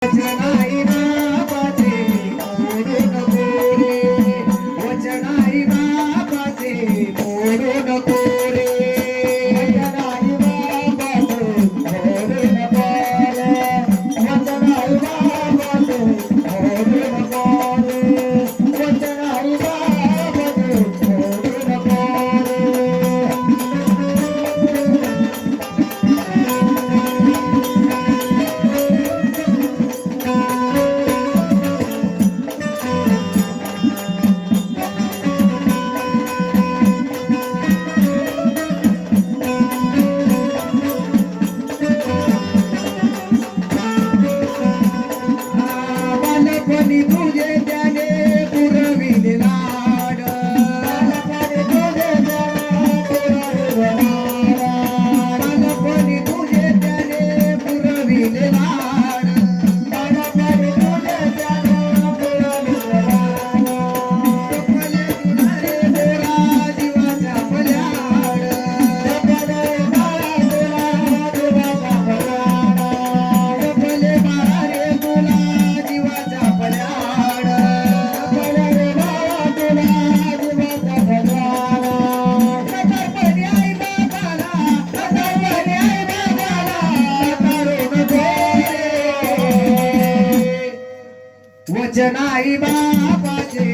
वचनाई बाबाचे मोडू नको रे, वचनाई बाबाचे मोडू नको रे, वचनाई बाबाचे मोडू नको रे, वचनाई बाबाचे मोडू नको रे, वचनाई बाबाचे मोडू नको बालपणी तुझे त्याने पुरविले लाड, बालपणी तुझे त्याने पुरविले लाड, बालपणी तुझे त्याने पुरविले लाड, बालपणी तुझे त्याने पुरविले लाड, जपले तुला रे मोरा जीवाच्या पल्याड, जपले बाळा तुला जीवाच्या पल्याड, जपले बाळा रे तुला जीवाच्या पल्याड, जपले रे बाळा तुला जीवाच्या पल्याड, नटरपणी आई बाबाला, नटरपणी आई बाबाला करू नको रे, वचन आई बाबाचे